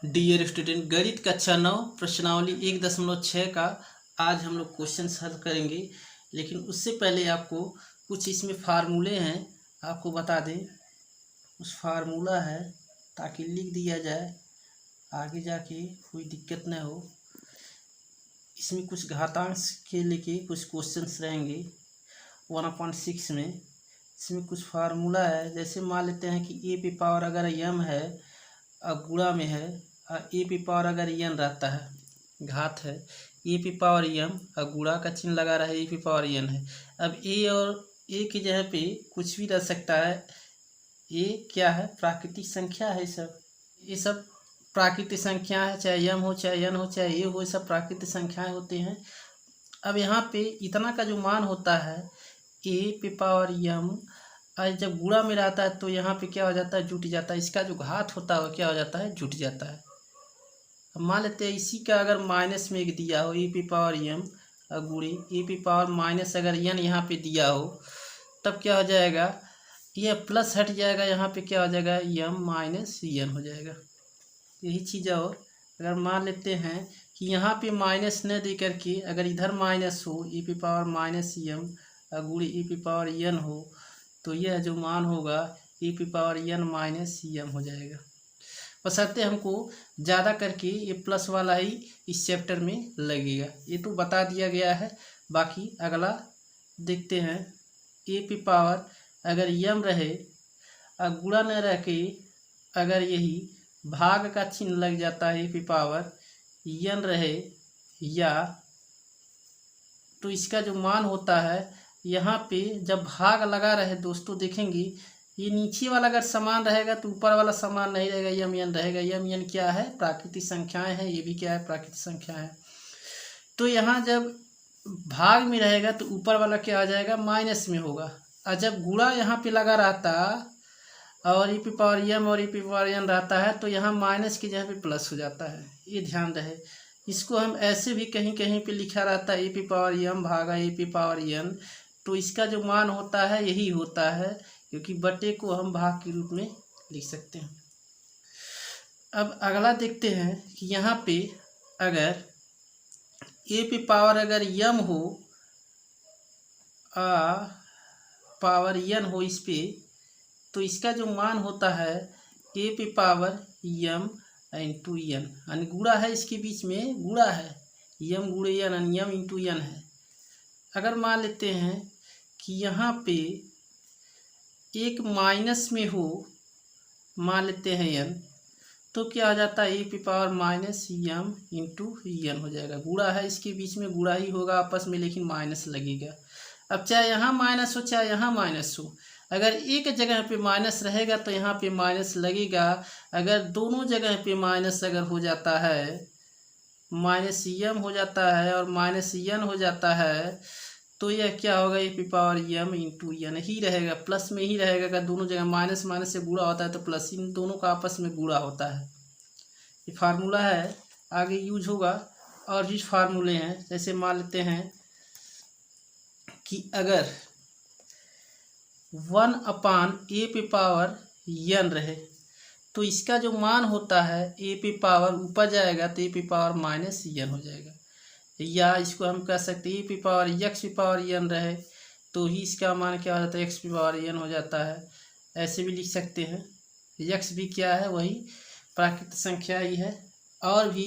Dear student, गणित कक्षा 9 प्रश्नावली 1.6 का आज हम लोग क्वेश्चन हल करेंगे। लेकिन उससे पहले आपको कुछ इसमें फार्मूले हैं, आपको बता दें। उस फार्मूला है ताकि लिख दिया जाए, आगे जाके कोई दिक्कत न हो। इसमें कुछ घातांश के लेके कुछ क्वेश्चंस रहेंगे 1/6 में। इसमें कुछ फार्मूला है, जैसे मान लेते हैं कि ए पे पावर अगर यम है और गुणा में है, और ए पे पावर अगर एन रहता है, घात है, ए पे पावर एम और गुणा का चिन्ह लगा रहा है, ए पे पावर एन है। अब ए और ए की जगह पे कुछ भी रह सकता है। ए क्या है? प्राकृतिक संख्या है। ये सब प्राकृतिक संख्या है, चाहे एम हो, चाहे एन हो, चाहे ए हो, ये सब प्राकृतिक संख्याएं होते हैं। अब यहाँ पे इतना का जो मान होता है ए पे पावर एम, और जब गुणा में रहता है तो यहाँ पे क्या हो जाता है? जुट जाता है। इसका जो घात होता है वो क्या हो जाता है? जुट जाता है। अब मान लेते हैं इसी का अगर माइनस में एक दिया हो, ए पी पावर एम और गुणे ए पी पावर माइनस अगर एन यहाँ पे दिया हो, तब क्या हो जाएगा? यह प्लस हट जाएगा, यहाँ पे क्या हो जाएगा? एम माइनस एन हो जाएगा। यही चीज़। और अगर मान लेते हैं कि यहाँ पे माइनस न दे करके अगर इधर माइनस हो, a P power minus m और गुणे ए पी पावर एन हो, तो यह जो मान होगा A P power n minus m हो जाएगा। बशर्ते हमको ज़्यादा करके ये प्लस वाला ही इस चैप्टर में लगेगा। ये तो बता दिया गया है। बाकी अगला देखते हैं। ए पे पावर अगर यम रहे और गुणा न रह के अगर यही भाग का चिन्ह लग जाता है, ए पे पावर यन रहे, या तो इसका जो मान होता है यहाँ पे जब भाग लगा रहे, दोस्तों देखेंगे ये नीचे वाला अगर समान रहेगा तो ऊपर वाला समान नहीं रहेगा, यम एन रहेगा। यम एन क्या है? प्राकृतिक संख्याएं हैं। ये भी क्या है? प्राकृतिक संख्या है। तो यहाँ जब भाग में रहेगा तो ऊपर वाला क्या आ जाएगा? माइनस में होगा। और जब गुणा यहाँ पे लगा रहता और ए पी पावर एम और ए पी पावर एन रहता है, तो यहाँ माइनस की जगह पे प्लस हो जाता है। ये ध्यान रहे। इसको हम ऐसे भी कहीं कहीं पे लिखा रहता है, ए पी पावर एम भागा ए पी पावर एन, तो इसका जो मान होता है यही होता है, क्योंकि बटे को हम भाग के रूप में लिख सकते हैं। अब अगला देखते हैं कि यहाँ पे अगर ए पे पावर अगर यम हो पावर एन हो इस पे, तो इसका जो मान होता है ए पे पावर यम इंटू एन, यानी गुणा है, इसके बीच में गुणा है, यम गुणे एन, यम इंटू एन है। अगर मान लेते हैं कि यहाँ पे एक माइनस में हो, मान लेते हैं एन, तो क्या हो जाता है? ए पे power minus m into n हो जाएगा। गुणा है, इसके बीच में गुणा ही होगा आपस में, लेकिन माइनस लगेगा। अब चाहे यहाँ माइनस हो चाहे यहाँ माइनस हो, अगर एक जगह पे माइनस रहेगा तो यहाँ पे माइनस लगेगा। अगर दोनों जगह पे माइनस अगर हो जाता है, माइनस एम हो जाता है और माइनस एन हो जाता है, तो यह क्या होगा? A P power M into N ही रहेगा, प्लस में ही रहेगा। अगर दोनों जगह माइनस माइनस से गुणा होता है तो प्लस, इन दोनों का आपस में गुणा होता है। ये फार्मूला है, आगे यूज होगा। और भी फार्मूले हैं, जैसे मान लेते हैं कि अगर 1/ए पे पावर एन रहे, तो इसका जो मान होता है ए पे पावर ऊपर जाएगा तो ए पे पावर माइनस एन हो जाएगा। या इसको हम कह सकते हैं ए पे पावर एक्स पे पावर एन रहे, तो ही इसका मान क्या हो जाता है? एक्स पे पावर एन हो जाता है। ऐसे भी लिख सकते हैं। एक्स भी क्या है? वही प्राकृतिक संख्या ही है। और भी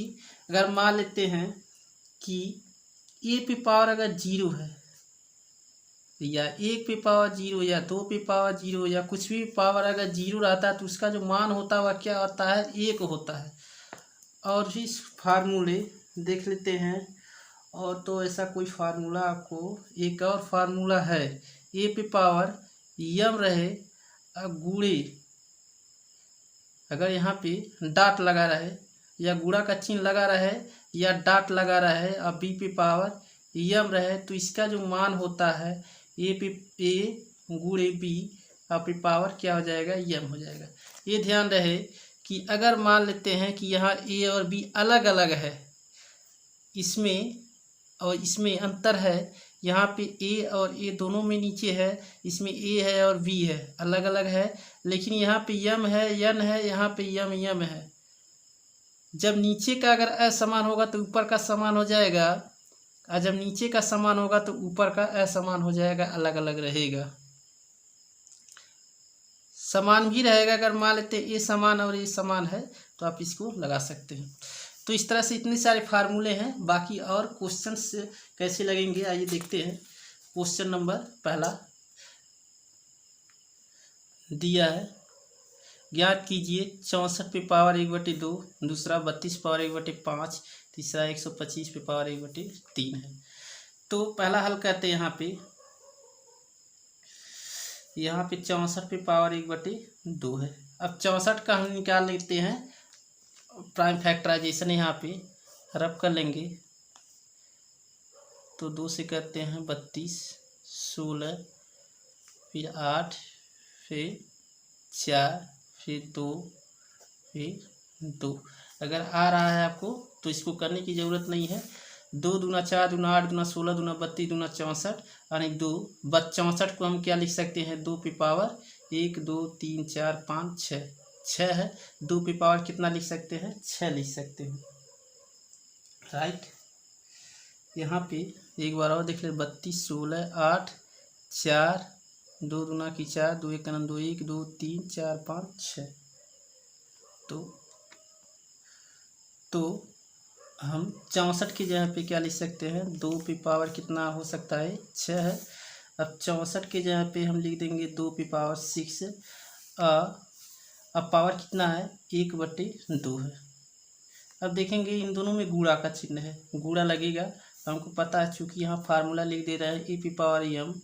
अगर मान लेते हैं कि ए पे पावर अगर जीरो है, या एक पे पावर जीरो, या दो पे पावर जीरो, या कुछ भी पावर अगर जीरो रहता है, तो उसका जो मान होता है वह क्या होता है? एक होता है। और भी फार्मूले देख लेते हैं। और तो ऐसा कोई फार्मूला आपको, एक और फार्मूला है, ए पे पावर यम रहे गुणे, अगर यहाँ पे डाट लगा रहे या गुणा का चिन्ह लगा रहे या डाट लगा रहे और बी पे पावर यम रहे, तो इसका जो मान होता है ए गुणे बी और पे पावर क्या हो जाएगा? यम हो जाएगा। ये ध्यान रहे कि अगर मान लेते हैं कि यहाँ ए और बी अलग अलग है, इसमें और इसमें अंतर है, यहाँ पे ए और ए दोनों में नीचे है, इसमें ए है और बी है, अलग अलग है, लेकिन यहाँ पे यम है, एन है, यहाँ पे यम है, जब नीचे का अगर असमान होगा तो ऊपर का समान हो जाएगा, और जब नीचे का समान होगा तो ऊपर का असमान हो जाएगा, अलग अलग रहेगा। समान भी रहेगा, अगर मान लेते ये समान और ये समान है तो आप इसको लगा सकते हैं। तो इस तरह से इतने सारे फार्मूले हैं। बाकी और क्वेश्चंस कैसे लगेंगे आइए देखते हैं। क्वेश्चन नंबर पहला दिया है, ज्ञात कीजिए 64 पे पावर 1/2, दूसरा 32 पावर 1/5, तीसरा 125 पे पावर 1/3 है। तो पहला हल करते हैं यहाँ पे 64 पे पावर 1/2 है। अब 64 का हम निकाल लेते हैं प्राइम फैक्टराइजेशन, यहाँ पे रब कर लेंगे तो 2 से करते हैं 32, 16, फिर 8, फिर 4, फिर 2, फिर 2। अगर आ रहा है आपको तो इसको करने की ज़रूरत नहीं है। 2 दूना 4 दूना 8 दूना 16 दूना 32 दूना 64, यानी 2 64 को हम क्या लिख सकते हैं, 2 पे पावर 1 2 3 4 5 6, 6 है। 2 पे पावर कितना लिख सकते हैं, 6 लिख सकते हैं, राइट। यहाँ पे एक बार और देख ले, 32 16 8 4, 2 दूना की 4, 2 1 2 1 2 3 4 5 6। तो हम 64 की जगह पे क्या लिख सकते हैं, 2 पे पावर कितना हो सकता है, 6 है। अब 64 के जगह पे हम लिख देंगे 2 पे पावर 6। अब पावर कितना है, 1/2 है। अब देखेंगे इन दोनों में गुणा का चिन्ह है, गुणा लगेगा। हमको पता है चूँकि यहाँ फार्मूला लिख दे रहा है a P power m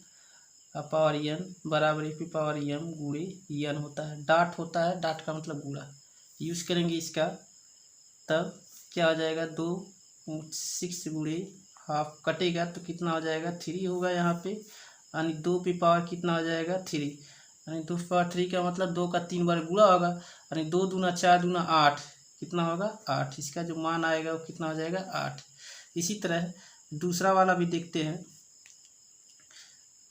power n बराबर ए पी पावर एम गुणे एन होता है, डाट होता है, डाट का मतलब गुणा यूज़ करेंगे इसका। तब क्या हो जाएगा, 2 6 गुणे हाफ कटेगा तो कितना हो जाएगा, 3 होगा यहाँ पे, यानी 2 पे पावर कितना हो जाएगा, 3, यानी 2 पे पावर 3 का मतलब 2 का 3 बार गुणा होगा, यानी 2 दूना 4 दूना 8, कितना होगा 8। इसका जो मान आएगा वो कितना हो जाएगा, 8। इसी तरह दूसरा वाला भी देखते हैं,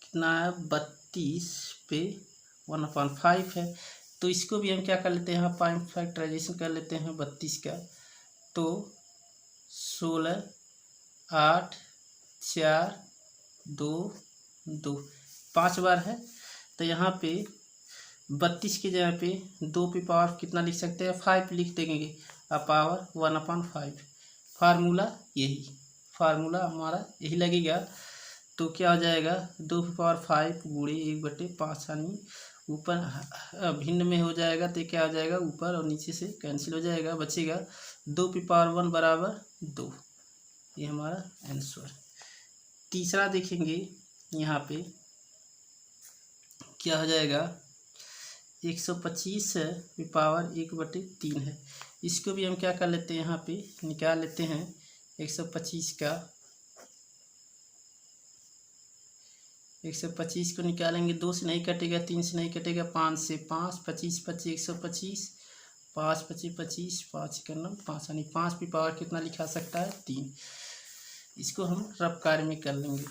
कितना है, 32 पे 1/5 है। तो इसको भी हम क्या कर लेते हैं, यहाँ प्राइम फैक्टराइजेशन कर लेते हैं 32 का। तो 16 8 4 2 2 5 बार है। तो यहाँ पे 32 की जगह पे 2 पे पावर कितना लिख सकते हैं, 5 लिख देंगे, पावर 1/5। फार्मूला हमारा यही लगेगा। तो क्या हो जाएगा, 2 पे पावर 5 गुणे 1/5, यानी ऊपर भिन्न में हो जाएगा तो क्या हो जाएगा, ऊपर और नीचे से कैंसिल हो जाएगा, बचेगा 2 पे पावर 1 बराबर 2। ये हमारा आंसर। तीसरा देखेंगे, यहाँ पे क्या हो जाएगा, 125 पे पावर 1/3 है। इसको भी हम क्या कर लेते हैं, यहाँ पे निकाल लेते हैं 125 का। 125 को निकालेंगे, 2 से नहीं कटेगा, 3 से नहीं कटेगा, 5 से 5, 25 25 125, 5 25 25, 5 करना 5, यानी 5 पे पावर कितना लिखा सकता है, 3। इसको हम रफ कार्य में कर लेंगे।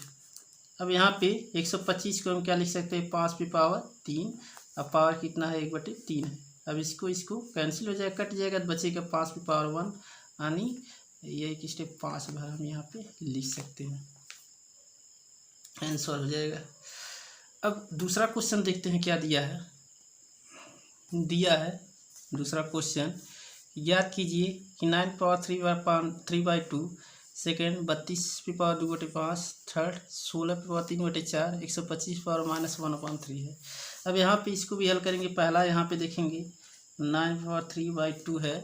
अब यहाँ पे 125 को हम क्या लिख सकते हैं, 5 पे पावर 3, अब पावर कितना है, 1/3 है। अब इसको कैंसिल हो जाएगा, कट जाएगा, तो बचेगा 5 पे पावर 1, यानी ये एक स्टेप 5 बार हम यहाँ पे लिख सकते हैं, आंसर हो जाएगा। अब दूसरा क्वेश्चन देखते हैं क्या दिया है। दूसरा क्वेश्चन, याद कीजिए कि 9 पावर 3/2, सेकेंड 32 पे पावर 2/5, थर्ड 16 पे पावर 3/4, 125 पावर -1/3 है। अब यहाँ पे इसको भी हल करेंगे। पहला यहाँ पे देखेंगे 9 पावर 3/2 है,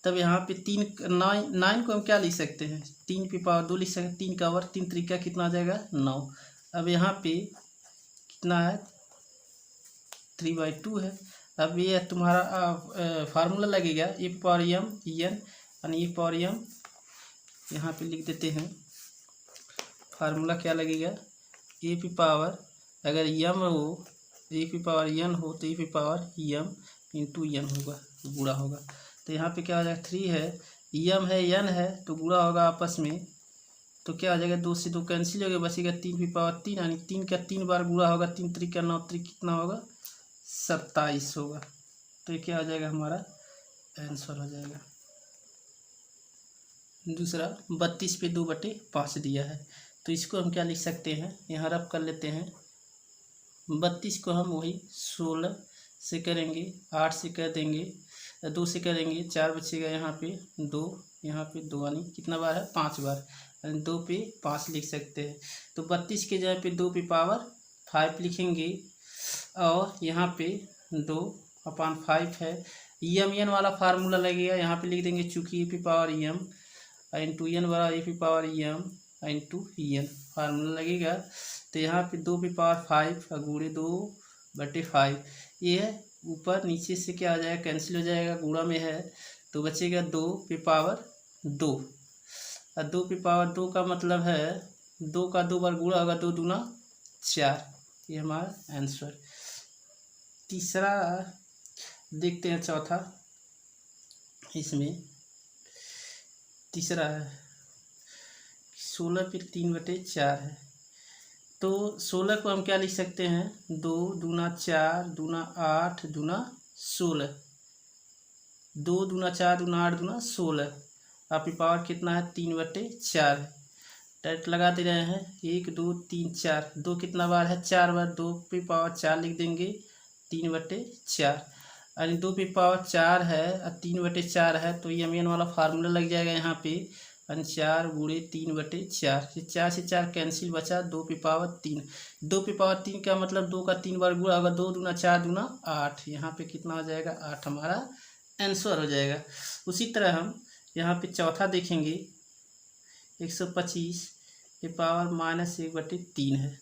तब यहाँ पे 9 को हम क्या लिख सकते हैं, 3 पे पावर 2 लिख सकते हैं, 3 का ओवर 3 तरीका कितना आ जाएगा, 9। अब यहाँ पे कितना है, 3/2 है। अब ये तुम्हारा फार्मूला लगेगा ए पावर एम एन, यानी ए पावर एम यहाँ पे लिख देते हैं। फार्मूला क्या लगेगा, ए पी पावर अगर एम हो, ए पी पावर एन हो तो a P power M into n होगा, गुणा होगा। तो यहाँ पे क्या हो जाएगा, 3 है, एम है एन है, तो गुणा होगा आपस में, तो क्या हो जाएगा, 2 से 2 कैंसिल हो गया, बचेगा 3 पे पावर 3, यानी 3 का 3 बार गुणा होगा, 3 3 का 9, 3 कितना होगा, 27 होगा। तो ये क्या हो जाएगा, हमारा आंसर हो जाएगा। दूसरा 32 पे 2/5 दिया है, तो इसको हम क्या लिख सकते हैं, यहाँ रब कर लेते हैं। 32 को हम वही 16 से करेंगे, 8 से कर देंगे, 2 से करेंगे, 4 बचेगा, यहाँ पे 2, यहाँ पे 2, यानी कितना बार है, 5 बार, यानी 2 पे 5 लिख सकते हैं। तो 32 के जगह पे 2 पे पावर 5 लिखेंगे, और यहाँ पे 2/5 है। एम एन वाला फार्मूला लगेगा, यहाँ पे लिख देंगे, चूँकि A P power M into N बराबर A P power M into N formula लगेगा। तो यहाँ पे 2 पे पावर 5 गुणे 2/5, ये है। ऊपर नीचे से क्या हो जाएगा, कैंसिल हो जाएगा, गुणा में है तो बचेगा 2 पे पावर 2, और 2 पे पावर 2 का मतलब है 2 का 2 बार गुणा होगा, 2 दूना 4, ये हमारा आंसर। तीसरा देखते हैं, चौथा इसमें तीसरा है 16 पे 3/4 है, तो 16 को हम क्या लिख सकते हैं, 2 दूना 4 दूना 8 दूना 16, 2 दूना 4 दूना 8 दूना 16, आपकी पावर कितना है, 3/4 है। डायरेक्ट लगा दे रहे हैं, 1 2 3 4, 2 कितना बार है, 4 बार, 2 पे पावर 4 लिख देंगे, 3/4, यानी 2 पे पावर 4 है और 3/4 है, तो ये एम वाला फार्मूला लग जाएगा यहाँ पे, 4 गुणे 3/4, ये 4 से 4 कैंसिल, बचा 2 पे पावर 3। 2 पे पावर 3 का मतलब 2 का 3 बार गुणा होगा, 2 दूना 4 दूना 8, यहाँ पे कितना हो जाएगा, 8 हमारा आंसर हो जाएगा। उसी तरह हम यहाँ पे चौथा देखेंगे, 125 पे पावर -1/3 है,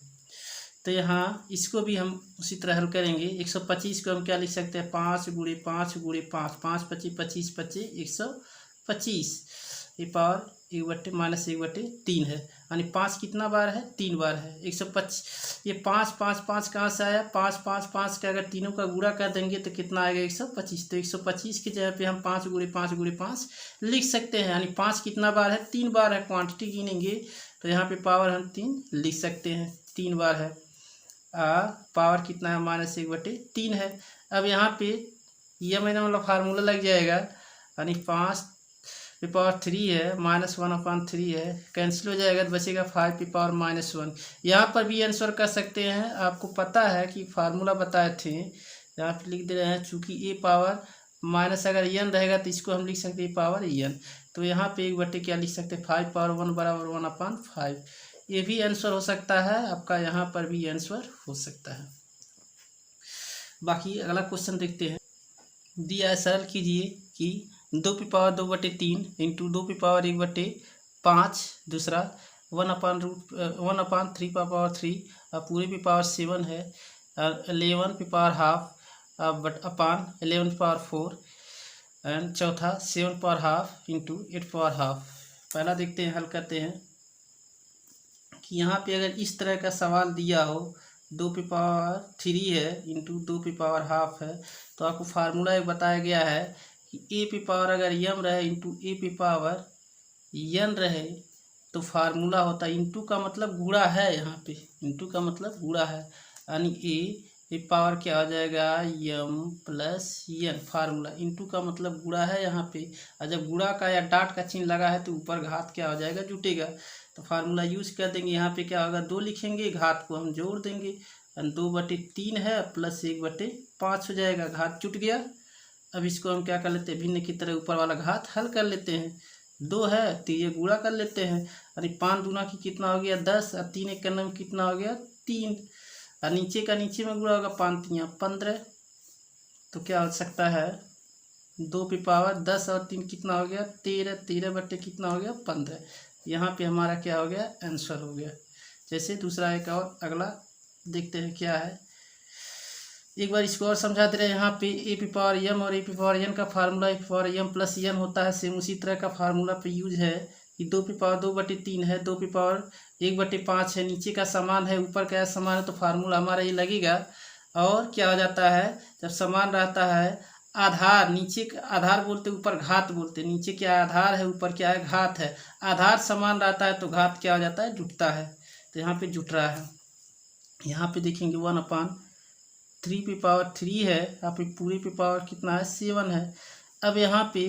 तो यहाँ इसको भी हम उसी तरह हल करेंगे। 125 को हम क्या लिख सकते हैं, 5 गुणे 5 गुणे 5, 5 25 25 25 125, ये पावर -1/3 है, यानी 5 कितना बार है, 3 बार है। 125, ये 5 5 5 कहाँ से आया, 5 5 5 का अगर तीनों का गुणा कर देंगे तो कितना आएगा, 125। तो 125 की जगह पे हम 5 गुणे 5 गुणे 5 लिख सकते हैं, यानी 5 कितना बार है, 3 बार है। क्वांटिटी गिनेंगे तो यहाँ पे पावर हम 3 लिख सकते हैं, 3 बार है। पावर कितना है, -1/3 है। अब यहाँ पे ये मैंने मतलब फार्मूला लग जाएगा, यानी 5 पे पावर 3 है, -1/3 है, कैंसिल हो जाएगा तो बचेगा 5 पे पावर -1। यहाँ पर भी आंसर कर सकते हैं, आपको पता है कि फार्मूला बताए थे, यहाँ पे लिख दे रहे हैं, चूँकि ए पावर माइनस अगर एन रहेगा तो इसको हम लिख सकते हैं पावर एन, तो यहाँ पे 1/, क्या लिख सकते हैं, 5 पावर 1 बराबर 1/5, ये भी आंसर हो सकता है आपका, यहाँ पर भी आंसर हो सकता है। बाकी अगला क्वेश्चन देखते हैं, दिया है, सरल कीजिए कि 2 पे पावर 2/3 इंटू 2 पे पावर 1/5, दूसरा 1/3 पे पावर 3 और पूरे पे पावर 7 है, 11 पे पावर हाफ अपॉन 11 पे पावर 4, एंड चौथा 7 power half into 8 power half. पहला देखते हैं, हल करते हैं कि यहाँ पे अगर इस तरह का सवाल दिया हो, 2 पे पावर 3 है इंटू 2 पे पावर हाफ है, तो आपको फार्मूला एक बताया गया है कि ए पे पावर अगर एम रहे इंटू ए पे पावर एन रहे तो फार्मूला होता है, इंटू का मतलब गुणा है, यहाँ पे इंटू का मतलब गुणा है, यानी ए पावर क्या हो जाएगा, m plus n, formula into का मतलब गुणा है यहाँ पे, और जब गुणा का या डाट का चिन्ह लगा है तो ऊपर घात क्या हो जाएगा, जुटेगा, तो फार्मूला यूज कर देंगे। यहाँ पे क्या होगा, 2 लिखेंगे, घात को हम जोड़ देंगे, 2/3 है प्लस 1/5 हो जाएगा, घात जुट गया। अब इसको हम क्या कर लेते हैं, भिन्न की तरह ऊपर वाला घात हल कर लेते हैं, 2 है तो ये गुणा कर लेते हैं, यानी 5 दूना की कितना हो गया, 10, और 3 एक करने में कितना हो गया, 3, और नीचे का नीचे में गुणा होगा, 5 3 15, तो क्या हो सकता है, 2 पे पावर 10 और 3 कितना हो गया, 13, 13 कितना हो गया, 15, यहाँ पे हमारा क्या हो गया, आंसर हो गया। जैसे दूसरा एक और अगला देखते हैं क्या है, एक बार इसको और समझा दे रहे हैं। यहाँ पे ए पे पावर एम और ए पे पावर एन का फार्मूला ए पे पावर एम प्लस एन होता है, सेम उसी तरह का फार्मूला पे यूज है कि 2 पे पावर 2/3 है, 2 पे पावर 1/5 है, नीचे का समान है ऊपर का समान है, तो फार्मूला हमारा ये लगेगा। और क्या हो जाता है, जब समान रहता है, आधार नीचे आधार बोलते ऊपर घात बोलते, नीचे क्या आधार है ऊपर क्या है घात है, आधार समान रहता है तो घात क्या हो जाता है, जुटता है, तो यहाँ पे जुट रहा है। यहाँ पे देखेंगे 1/3 पे पावर 3 है, यहाँ पे पूरे पे पावर कितना है, 7 है। अब यहाँ पे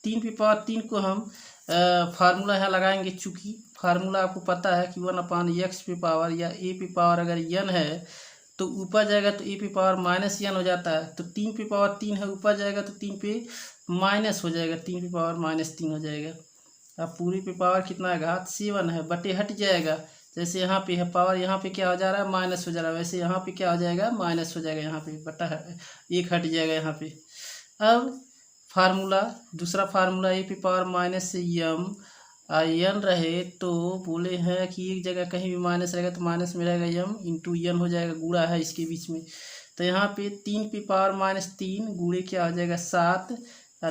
3 को हम फार्मूला यहाँ लगाएंगे। चूँकि फार्मूला आपको पता है कि 1/x पे पावर या a पे पावर अगर n है तो ऊपर जाएगा तो a पे पावर माइनस n हो जाता है। तो 3 पे पावर 3 है, ऊपर जाएगा तो 3 पे माइनस हो जाएगा, 3 पे पावर -3 हो जाएगा। अब पूरी पे पावर कितना है, घात 7 है, बटे हट जाएगा। जैसे यहाँ पे है पावर, यहाँ पे क्या हो जा रहा है, माइनस हो जा रहा है, वैसे यहाँ पे क्या हो जाएगा, माइनस हो जाएगा, यहाँ पे बटा एक हट जाएगा यहाँ पे। अब फार्मूला, दूसरा फार्मूला ए पे पावर -m n रहे तो बोले हैं कि एक जगह कहीं भी माइनस रहेगा तो माइनस में रहेगा m इंटू n हो जाएगा, गुणा है इसके बीच में। तो यहाँ पे 3 पे पावर -3 गुणे क्या हो जाएगा 7,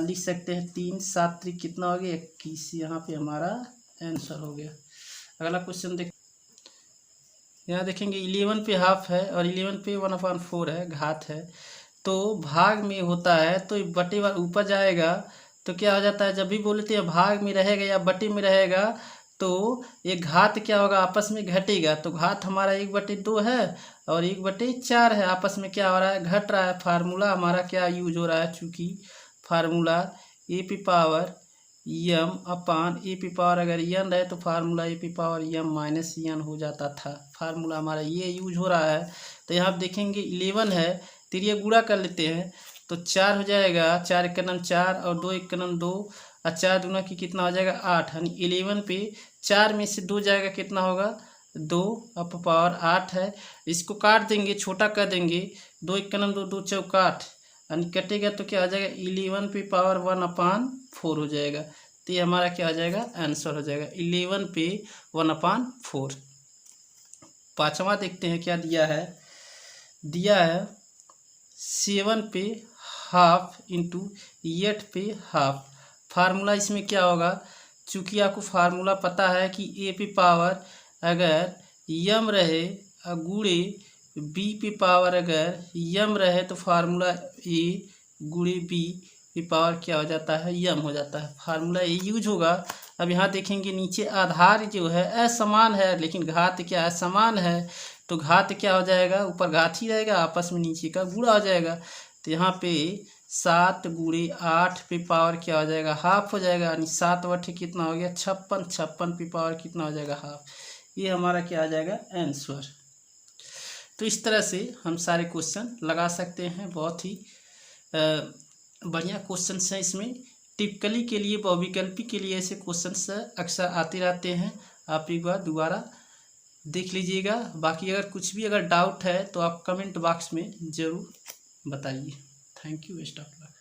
लिख सकते हैं 3 7 3 कितना हो गया 21। यहाँ पे हमारा आंसर हो गया। अगला क्वेश्चन देख, यहाँ देखेंगे 11 पे हाफ है और 11 पे 1/4 है, घात है। तो भाग में होता है तो बटे वाला ऊपर जाएगा तो क्या हो जाता है, जब भी बोलते हैं भाग में रहेगा या बटे में रहेगा तो एक घात क्या होगा, आपस में घटेगा। तो घात हमारा 1/2 है और 1/4 है, आपस में क्या हो रहा है, घट रहा है। फार्मूला हमारा क्या यूज हो रहा है, चूँकि फार्मूला ए पे पावर m अपान ए पे पावर अगर n रहे तो फार्मूला ए पे पावर m माइनस n हो जाता था। फार्मूला हमारा ये यूज हो रहा है। तो यहाँ आप देखेंगे 11 है तो ये गुणा कर लेते हैं तो 4 हो जाएगा, 4 1 9 4 और 2 1 9 2 और 4 दूना की कितना हो जाएगा 8, यानी 11 पे 4 में से 2 जाएगा कितना होगा 2 अब पावर 8 है। इसको काट देंगे, छोटा कर देंगे, 2 1 9 2 2 चौका 8 यानी कटेगा तो क्या हो जाएगा 11 पे पावर 1/4 हो जाएगा। तो ये हमारा क्या हो जाएगा, आंसर हो जाएगा 11 पे 1/4। पाँचवा देखते हैं क्या दिया है, दिया है 7 पे हाफ इंटू 8 पे हाफ। फार्मूला इसमें क्या होगा, चूँकि आपको फार्मूला पता है कि ए पे पावर अगर m रहे गुणे b पे पावर अगर m रहे तो फार्मूला a गुणे b पे पावर क्या हो जाता है, m हो जाता है। फार्मूला ए यूज होगा। अब यहाँ देखेंगे नीचे आधार जो है असमान है लेकिन घात क्या है, समान है। तो घात क्या हो जाएगा, ऊपर घात ही रहेगा, आपस में नीचे का गुणा हो जाएगा। तो यहाँ पे 7 गुणे 8 पे पावर क्या हो जाएगा, हाफ हो जाएगा, यानी 7/8 कितना हो गया 56, 56 पे पावर कितना हो जाएगा हाफ। ये हमारा क्या आ जाएगा, आंसर। तो इस तरह से हम सारे क्वेश्चन लगा सकते हैं। बहुत ही बढ़िया क्वेश्चन हैं इसमें। टिपिकली के लिए, बहुविकल्पी के लिए ऐसे क्वेश्चन अक्सर आते रहते हैं। आप एक बार दोबारा देख लीजिएगा। बाकी अगर कुछ भी अगर डाउट है तो आप कमेंट बॉक्स में ज़रूर बताइए। Thank you, best of luck.